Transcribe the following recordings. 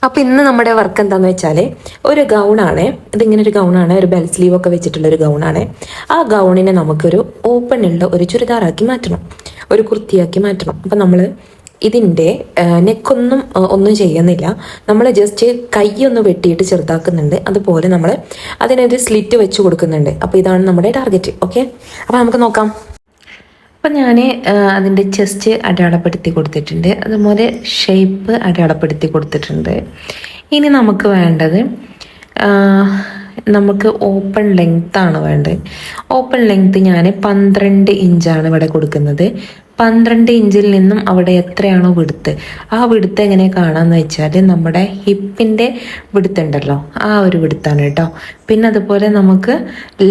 അപ്പോൾ ഇന്ന് നമ്മുടെ വർക്ക് എന്താണെന്ന് വെച്ചാൽ ഒരു ഗൗണാണ്. ഇതിങ്ങനെ ഒരു ഗൗണാണ്, ഒരു ബെൽ സ്ലീവ് ഒക്കെ വെച്ചിട്ടുള്ളൊരു ഗൗണാണ്. ആ ഗൗണിനെ നമുക്കൊരു ഓപ്പണുള്ള ഒരു ചുരിദാറാക്കി മാറ്റണം, ഒരു കുർത്തിയാക്കി മാറ്റണം. അപ്പം നമ്മൾ ഇതിൻ്റെ നെക്കൊന്നും ഒന്നും ചെയ്യുന്നില്ല, നമ്മൾ ജസ്റ്റ് കൈയൊന്ന് വെട്ടിയിട്ട് ചെറുതാക്കുന്നുണ്ട്. അതുപോലെ നമ്മൾ അതിനൊരു സ്ലിറ്റ് വെച്ച് കൊടുക്കുന്നുണ്ട്. അപ്പോൾ ഇതാണ് നമ്മുടെ ടാർഗറ്റ്. ഓക്കെ, അപ്പോൾ നമുക്ക് നോക്കാം. അപ്പം ഞാൻ അതിൻ്റെ ചെസ്റ്റ് അടയാളപ്പെടുത്തി കൊടുത്തിട്ടുണ്ട്, അതുപോലെ ഷേപ്പ് അടയാളപ്പെടുത്തി കൊടുത്തിട്ടുണ്ട്. ഇനി നമുക്ക് വേണ്ടത് നമുക്ക് ഓപ്പൺ ലെങ്ത്താണ് വേണ്ടത്. ഓപ്പൺ ലെങ്ത്ത് ഞാൻ 12 ഇഞ്ചാണ് ഇവിടെ കൊടുക്കുന്നത്. 12 ഇഞ്ചിൽ നിന്നും അവിടെ എത്രയാണോ വിടുത്ത്, ആ വിടുത്ത് എങ്ങനെ കാണാമെന്ന് വെച്ചാൽ നമ്മുടെ ഹിപ്പിൻ്റെ വിടുത്തുണ്ടല്ലോ, ആ ഒരു വിടുത്താണ് കേട്ടോ. പിന്നെ അതുപോലെ നമുക്ക്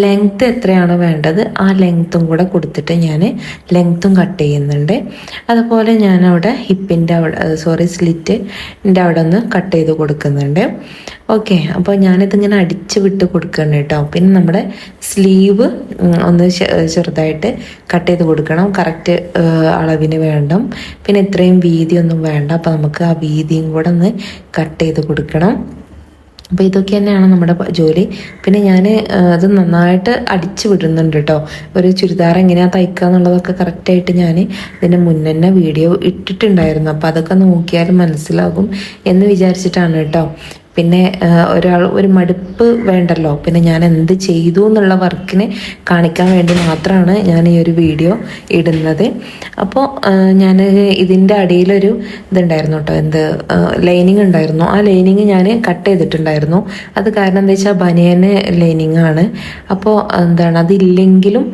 ലെങ്ത്ത് എത്രയാണോ വേണ്ടത് ആ ലെങ്ത്തും കൂടെ കൊടുത്തിട്ട് ഞാൻ ലെങ്ത്തും കട്ട് ചെയ്യുന്നുണ്ട്. അതുപോലെ ഞാൻ അവിടെ ഹിപ്പിൻ്റെ അവിടെ സ്ലിറ്റിൻ്റെ അവിടെ ഒന്ന് കട്ട് ചെയ്ത് കൊടുക്കുന്നുണ്ട്. ഓക്കെ, അപ്പോൾ ഞാനിതിങ്ങനെ അടിച്ച് വിട്ട് കൊടുക്കണം കേട്ടോ. പിന്നെ നമ്മുടെ സ്ലീവ് ഒന്ന് ചെറുതായിട്ട് കട്ട് ചെയ്ത് കൊടുക്കണം, കറക്റ്റ് അളവിന് വേണം. പിന്നെ ഇത്രയും വീതിയൊന്നും വേണ്ട, അപ്പോൾ നമുക്ക് ആ വീതിയും കൂടെ ഒന്ന് കട്ട് ചെയ്ത് കൊടുക്കണം. അപ്പോൾ ഇതൊക്കെ തന്നെയാണ് നമ്മുടെ ജോലി. പിന്നെ ഞാൻ അത് നന്നായിട്ട് അടിച്ച് വിടുന്നുണ്ട് കേട്ടോ. ഒരു ചുരിദാർ എങ്ങനെയാണ് തയ്ക്കുക എന്നുള്ളതൊക്കെ കറക്റ്റായിട്ട് ഞാൻ ഇതിൻ്റെ മുന്നേ വീഡിയോ ഇട്ടിട്ടുണ്ടായിരുന്നു. അപ്പോൾ അതൊക്കെ നോക്കിയാൽ മനസ്സിലാകും എന്ന് വിചാരിച്ചിട്ടാണ് കേട്ടോ. പിന്നെ ഒരു മടുപ്പ് വേണ്ടല്ലോ, പിന്നെ ഞാൻ എന്ത് ചെയ്തു എന്നുള്ള വർക്കിനെ കാണിക്കാൻ വേണ്ടി മാത്രമാണ് ഞാൻ ഈ ഒരു വീഡിയോ ഇടുന്നത്. അപ്പോൾ ഞാൻ ഇതിൻ്റെ അടിയിലൊരു ഇതുണ്ടായിരുന്നു കേട്ടോ, ലൈനിങ് ഉണ്ടായിരുന്നു. ആ ലൈനിങ് ഞാൻ കട്ട് ചെയ്തിട്ടുണ്ടായിരുന്നു. അത് കാരണം എന്താ വെച്ചാൽ ബനിയന് ലൈനിങ് ആണ്. അപ്പോൾ അതില്ലെങ്കിലും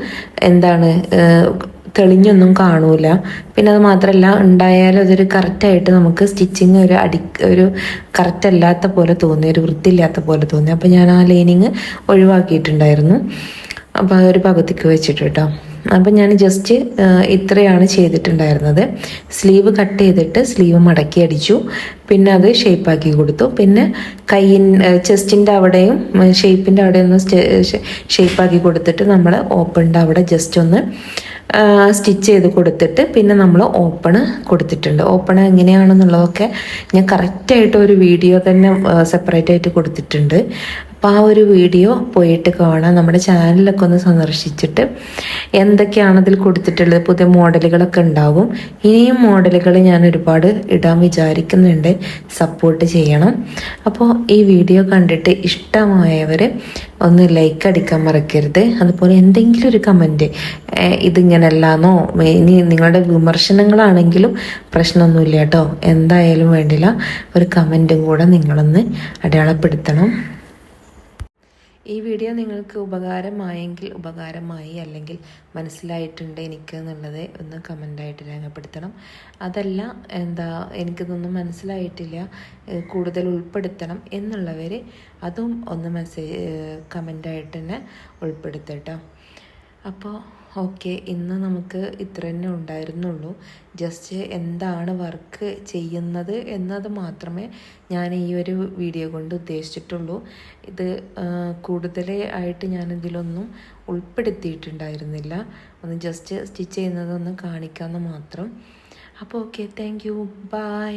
തെളിഞ്ഞൊന്നും കാണൂല. പിന്നെ അത് മാത്രമല്ല, ഉണ്ടായാലും അതൊരു കറക്റ്റായിട്ട് നമുക്ക് സ്റ്റിച്ചിങ് ഒരു കറക്റ്റ് അല്ലാത്ത പോലെ തോന്നി, ഒരു വൃത്തിയില്ലാത്ത പോലെ തോന്നി. അപ്പോൾ ഞാൻ ആ ലൈനിങ് ഒഴിവാക്കിയിട്ടുണ്ടായിരുന്നു. അപ്പോൾ അതൊരു പകുതിക്ക് വെച്ചിട്ട് കേട്ടോ. അപ്പം ഞാൻ ജസ്റ്റ് ഇത്രയാണ് ചെയ്തിട്ടുണ്ടായിരുന്നത്. സ്ലീവ് കട്ട് ചെയ്തിട്ട് സ്ലീവ് മടക്കി അടിച്ചു, പിന്നെ അത് ഷേപ്പാക്കി കൊടുത്തു. പിന്നെ ചെസ്റ്റിൻ്റെ അവിടെയും ഷേപ്പിൻ്റെ അവിടെ ഒന്ന് ഷേപ്പാക്കി കൊടുത്തിട്ട് നമ്മൾ ഓപ്പണിൻ്റെ അവിടെ ജസ്റ്റ് ഒന്ന് സ്റ്റിച്ച് ചെയ്ത് കൊടുത്തിട്ട് പിന്നെ നമ്മൾ ഓപ്പണ് കൊടുത്തിട്ടുണ്ട്. ഓപ്പൺ എങ്ങനെയാണെന്നുള്ളതൊക്കെ ഞാൻ കറക്റ്റായിട്ട് ഒരു വീഡിയോ തന്നെ സെപ്പറേറ്റ് ആയിട്ട് കൊടുത്തിട്ടുണ്ട്. അപ്പോൾ ആ ഒരു വീഡിയോ പോയിട്ട് കാണാം. നമ്മുടെ ചാനലൊക്കെ ഒന്ന് സന്ദർശിച്ചിട്ട് എന്തൊക്കെയാണ് അതിൽ കൊടുത്തിട്ടുള്ളത്, പുതിയ മോഡലുകളൊക്കെ ഉണ്ടാകും. ഇനിയും മോഡലുകൾ ഞാൻ ഒരുപാട് ഇടാൻ വിചാരിക്കുന്നുണ്ട്, സപ്പോർട്ട് ചെയ്യണം. അപ്പോൾ ഈ വീഡിയോ കണ്ടിട്ട് ഇഷ്ടമായവർ ഒന്ന് ലൈക്ക് അടിക്കാൻ മറക്കരുത്. അതുപോലെ എന്തെങ്കിലും ഒരു കമൻറ്റ്, ഇതിങ്ങനെയല്ലാന്നോ, ഇനി നിങ്ങളുടെ വിമർശനങ്ങളാണെങ്കിലും പ്രശ്നമൊന്നുമില്ല കേട്ടോ, എന്തായാലും വേണ്ടില്ല, ഒരു കമൻറ്റും കൂടെ നിങ്ങളൊന്ന് അടയാളപ്പെടുത്തണം. ഈ വീഡിയോ നിങ്ങൾക്ക് ഉപകാരമായെങ്കിൽ ഉപകാരമായി, അല്ലെങ്കിൽ മനസ്സിലായിട്ടുണ്ട് എനിക്ക് എന്നുള്ളത് ഒന്ന് കമൻ്റായിട്ട് രേഖപ്പെടുത്തണം. അതല്ല എനിക്കിതൊന്നും മനസ്സിലായിട്ടില്ല, കൂടുതൽ ഉൾപ്പെടുത്തണം എന്നുള്ളവർ അതും ഒന്ന് കമൻ്റായിട്ട് തന്നെ ഉൾപ്പെടുത്തട്ടോ. അപ്പോൾ ഓക്കെ, ഇന്ന് നമുക്ക് ഇത്ര തന്നെ ഉണ്ടായിരുന്നുള്ളൂ. ജസ്റ്റ് എന്താണ് വർക്ക് ചെയ്യുന്നത് എന്നത് മാത്രമേ ഞാൻ ഈ ഒരു വീഡിയോ കൊണ്ട് ഉദ്ദേശിച്ചിട്ടുള്ളൂ. ഇത് കൂടുതലായിട്ട് ഞാനിതിലൊന്നും ഉൾപ്പെടുത്തിയിട്ടുണ്ടായിരുന്നില്ല, ഒന്ന് ജസ്റ്റ് സ്റ്റിച്ച് ചെയ്യുന്നതൊന്ന് കാണിക്കാമെന്ന് മാത്രം. അപ്പോൾ ഓക്കെ, താങ്ക് യു, ബൈ.